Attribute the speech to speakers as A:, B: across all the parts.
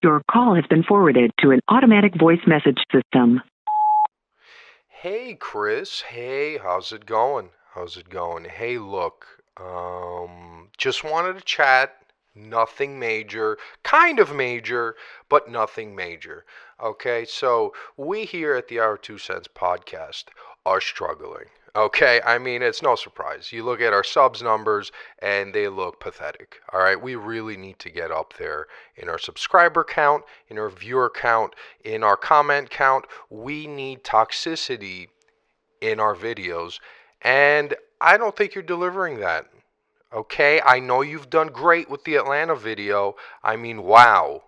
A: Your call has been forwarded to an automatic voice message system.
B: Hey Chris, hey, how's it going? Hey, look, just wanted to chat. Nothing major, kind of major, but nothing major. Okay, so we here at the Our Two Cents podcast are struggling. Okay, I mean, it's no surprise. You look at our subs numbers and they look pathetic. All right, we really need to get up there in our subscriber count, in our viewer count, in our comment count. We need toxicity in our videos, and I don't think you're delivering that. Okay, I know you've done great with the Atlanta video. I mean, wow.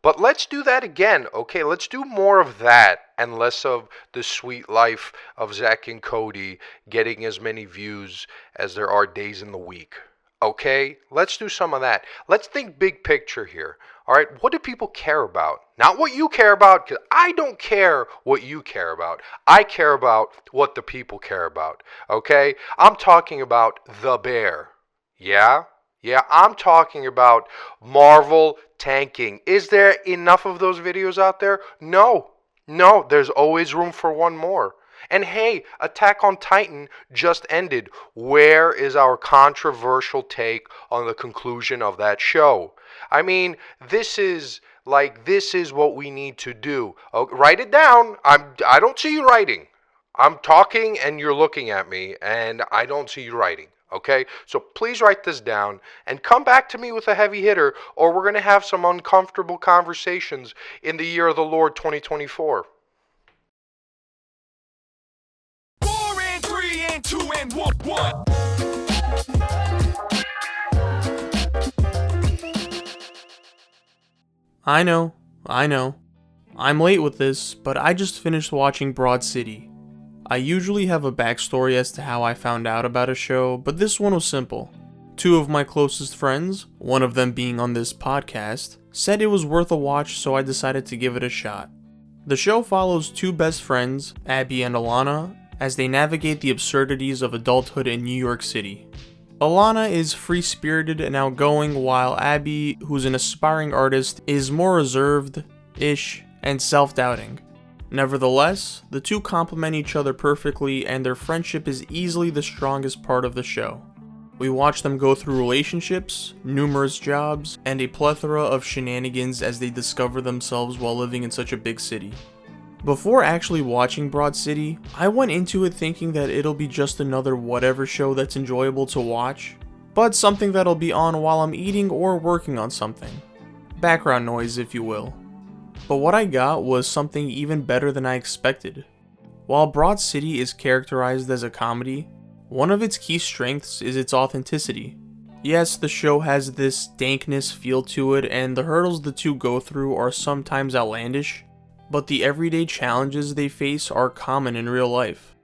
B: But let's do that again, okay? Let's do more of that and less of the sweet life of Zach and Cody getting as many views as there are days in the week. Okay? Let's do some of that. Let's think big picture here. All right? What do people care about? Not what you care about, because I don't care what you care about. I care about what the people care about. Okay? I'm talking about The Bear. Yeah? Yeah, I'm talking about Marvel tanking. Is there enough of those videos out there? No. No, there's always room for one more. And hey, Attack on Titan just ended. Where is our controversial take on the conclusion of that show? I mean, this is what we need to do. Oh, write it down. I don't see you writing. I'm talking and you're looking at me and I don't see you writing. Okay? So please write this down and come back to me with a heavy hitter, or we're going to have some uncomfortable conversations in the year of the Lord 2024.
C: 4 and 3 and 2 and 1.
D: I know. I'm late with this, but I just finished watching Broad City. I usually have a backstory as to how I found out about a show, but this one was simple. Two of my closest friends, one of them being on this podcast, said it was worth a watch, so I decided to give it a shot. The show follows two best friends, Abby and Alana, as they navigate the absurdities of adulthood in New York City. Alana is free-spirited and outgoing, while Abby, who's an aspiring artist, is more reserved-ish and self-doubting. Nevertheless, the two complement each other perfectly, and their friendship is easily the strongest part of the show. We watch them go through relationships, numerous jobs, and a plethora of shenanigans as they discover themselves while living in such a big city. Before actually watching Broad City, I went into it thinking that it'll be just another whatever show that's enjoyable to watch, but something that'll be on while I'm eating or working on something. Background noise, if you will. But what I got was something even better than I expected. While Broad City is characterized as a comedy, one of its key strengths is its authenticity. Yes, the show has this dankness feel to it, and the hurdles the two go through are sometimes outlandish, but the everyday challenges they face are common in real life.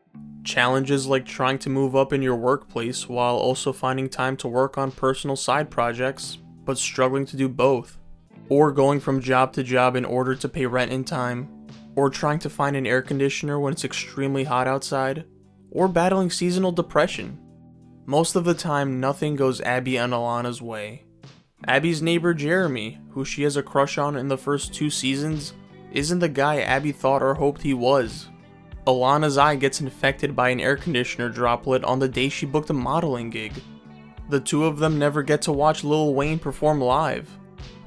D: Challenges like trying to move up in your workplace while also finding time to work on personal side projects, but struggling to do both. Or going from job to job in order to pay rent in time, or trying to find an air conditioner when it's extremely hot outside, or battling seasonal depression. Most of the time, nothing goes Abby and Alana's way. Abby's neighbor Jeremy, who she has a crush on in the first 2 seasons, isn't the guy Abby thought or hoped he was. Alana's eye gets infected by an air conditioner droplet on the day she booked a modeling gig. The two of them never get to watch Lil Wayne perform live.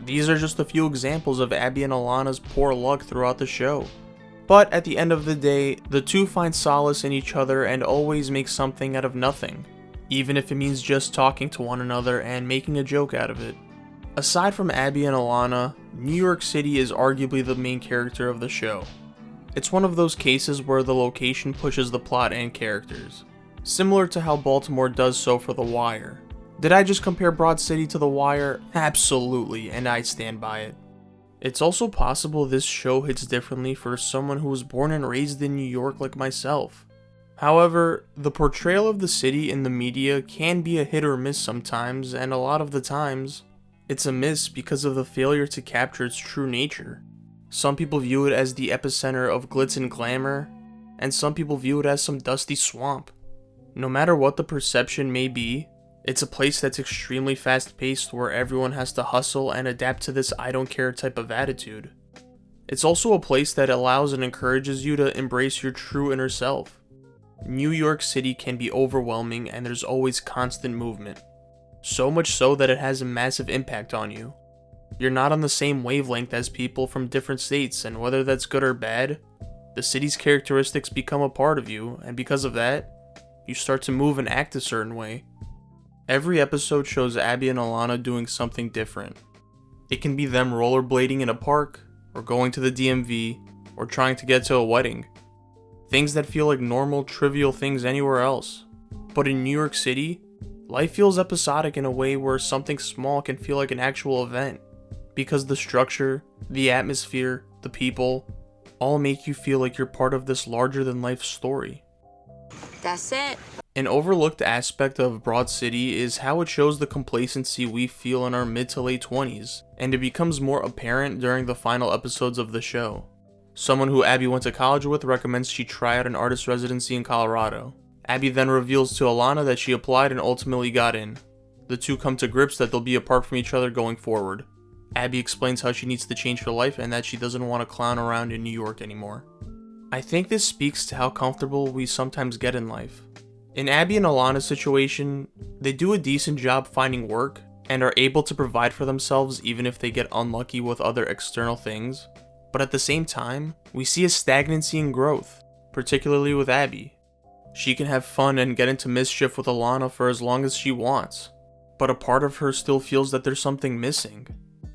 D: These are just a few examples of Abby and Alana's poor luck throughout the show. But at the end of the day, the two find solace in each other and always make something out of nothing, even if it means just talking to one another and making a joke out of it. Aside from Abby and Alana, New York City is arguably the main character of the show. It's one of those cases where the location pushes the plot and characters, similar to how Baltimore does so for The Wire. Did I just compare Broad City to The Wire? Absolutely, and I stand by it. It's also possible this show hits differently for someone who was born and raised in New York like myself. However, the portrayal of the city in the media can be a hit or miss sometimes, and a lot of the times, it's a miss because of the failure to capture its true nature. Some people view it as the epicenter of glitz and glamour, and some people view it as some dusty swamp. No matter what the perception may be, It's a place that's extremely fast-paced where everyone has to hustle and adapt to this I don't care type of attitude. It's also a place that allows and encourages you to embrace your true inner self. New York City can be overwhelming and there's always constant movement. So much so that it has a massive impact on you. You're not on the same wavelength as people from different states, and whether that's good or bad, the city's characteristics become a part of you, and because of that, you start to move and act a certain way. Every episode shows Abby and Alana doing something different. It can be them rollerblading in a park, or going to the DMV, or trying to get to a wedding. Things that feel like normal, trivial things anywhere else. But in New York City, life feels episodic in a way where something small can feel like an actual event. Because the structure, the atmosphere, the people, all make you feel like you're part of this larger-than-life story.
E: That's it.
D: An overlooked aspect of Broad City is how it shows the complacency we feel in our mid to late 20s, and it becomes more apparent during the final episodes of the show. Someone who Abby went to college with recommends she try out an artist residency in Colorado. Abby then reveals to Alana that she applied and ultimately got in. The two come to grips that they'll be apart from each other going forward. Abby explains how she needs to change her life and that she doesn't want to clown around in New York anymore. I think this speaks to how comfortable we sometimes get in life. In Abby and Alana's situation, they do a decent job finding work and are able to provide for themselves even if they get unlucky with other external things. But at the same time, we see a stagnancy in growth, particularly with Abby. She can have fun and get into mischief with Alana for as long as she wants, but a part of her still feels that there's something missing.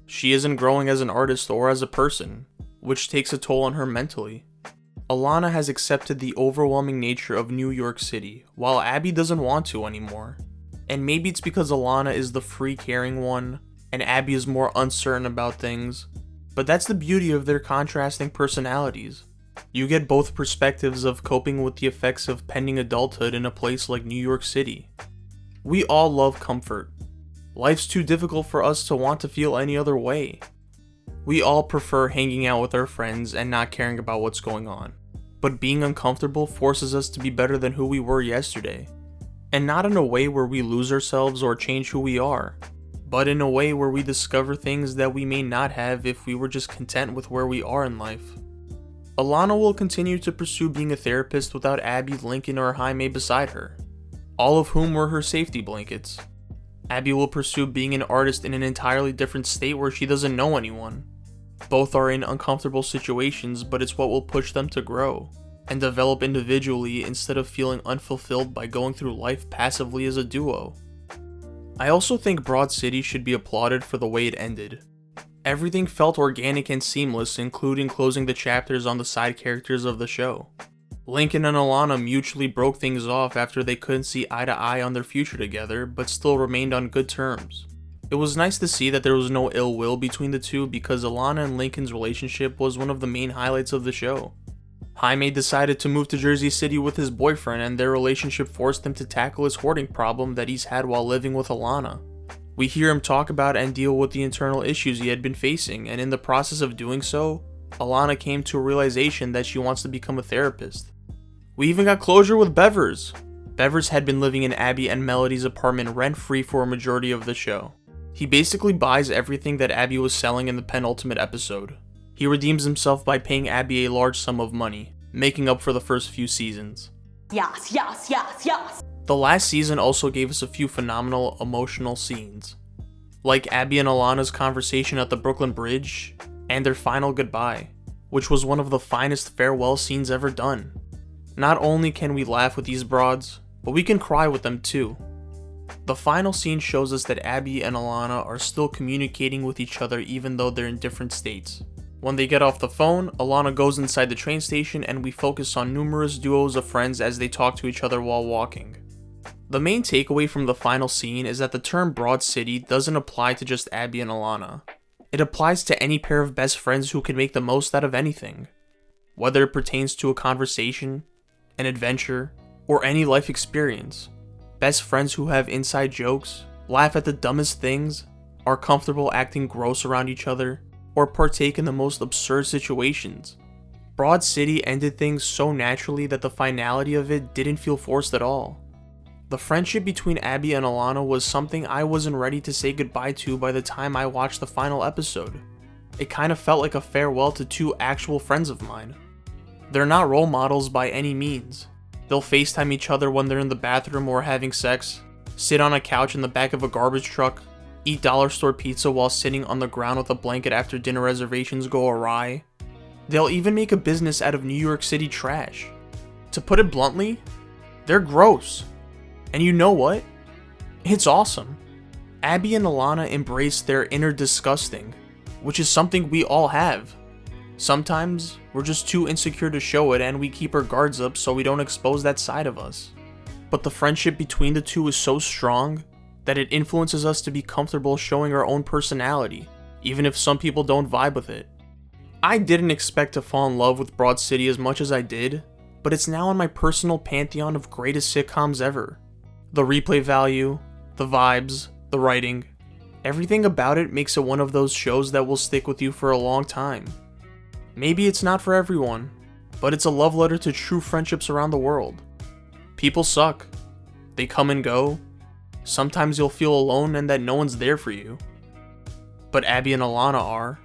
D: She isn't growing as an artist or as a person, which takes a toll on her mentally. Alana has accepted the overwhelming nature of New York City, while Abby doesn't want to anymore. And maybe it's because Alana is the free caring one, and Abby is more uncertain about things, but that's the beauty of their contrasting personalities. You get both perspectives of coping with the effects of pending adulthood in a place like New York City. We all love comfort. Life's too difficult for us to want to feel any other way. We all prefer hanging out with our friends and not caring about what's going on. But being uncomfortable forces us to be better than who we were yesterday. And not in a way where we lose ourselves or change who we are, but in a way where we discover things that we may not have if we were just content with where we are in life. Alana will continue to pursue being a therapist without Abby, Lincoln, or Jaime beside her, all of whom were her safety blankets. Abby will pursue being an artist in an entirely different state where she doesn't know anyone. Both are in uncomfortable situations, but it's what will push them to grow and develop individually instead of feeling unfulfilled by going through life passively as a duo. I also think Broad City should be applauded for the way it ended. Everything felt organic and seamless, including closing the chapters on the side characters of the show. Lincoln and Alana mutually broke things off after they couldn't see eye to eye on their future together, but still remained on good terms. It was nice to see that there was no ill will between the two because Alana and Lincoln's relationship was one of the main highlights of the show. Jaime decided to move to Jersey City with his boyfriend, and their relationship forced him to tackle his hoarding problem that he's had while living with Alana. We hear him talk about and deal with the internal issues he had been facing, and in the process of doing so, Alana came to a realization that she wants to become a therapist. We even got closure with Bevers. Bevers had been living in Abby and Melody's apartment rent-free for a majority of the show. He basically buys everything that Abby was selling in the penultimate episode. He redeems himself by paying Abby a large sum of money, making up for the first few seasons.
E: Yes, yes, yes, yes.
D: The last season also gave us a few phenomenal emotional scenes, like Abby and Alana's conversation at the Brooklyn Bridge, and their final goodbye, which was one of the finest farewell scenes ever done. Not only can we laugh with these broads, but we can cry with them too. The final scene shows us that Abby and Alana are still communicating with each other even though they're in different states. When they get off the phone, Alana goes inside the train station and we focus on numerous duos of friends as they talk to each other while walking. The main takeaway from the final scene is that the term Broad City doesn't apply to just Abby and Alana. It applies to any pair of best friends who can make the most out of anything. Whether it pertains to a conversation, an adventure, or any life experience. Best friends who have inside jokes, laugh at the dumbest things, are comfortable acting gross around each other, or partake in the most absurd situations. Broad City ended things so naturally that the finality of it didn't feel forced at all. The friendship between Abby and Alana was something I wasn't ready to say goodbye to by the time I watched the final episode. It kind of felt like a farewell to two actual friends of mine. They're not role models by any means. They'll FaceTime each other when they're in the bathroom or having sex, sit on a couch in the back of a garbage truck, eat dollar store pizza while sitting on the ground with a blanket after dinner reservations go awry. They'll even make a business out of New York City trash. To put it bluntly, they're gross. And you know what? It's awesome. Abby and Alana embrace their inner disgusting, which is something we all have. Sometimes, we're just too insecure to show it and we keep our guards up so we don't expose that side of us. But the friendship between the two is so strong that it influences us to be comfortable showing our own personality, even if some people don't vibe with it. I didn't expect to fall in love with Broad City as much as I did, but it's now in my personal pantheon of greatest sitcoms ever. The replay value, the vibes, the writing, everything about it makes it one of those shows that will stick with you for a long time. Maybe it's not for everyone, but it's a love letter to true friendships around the world. People suck. They come and go. Sometimes you'll feel alone and that no one's there for you. But Abby and Alana are.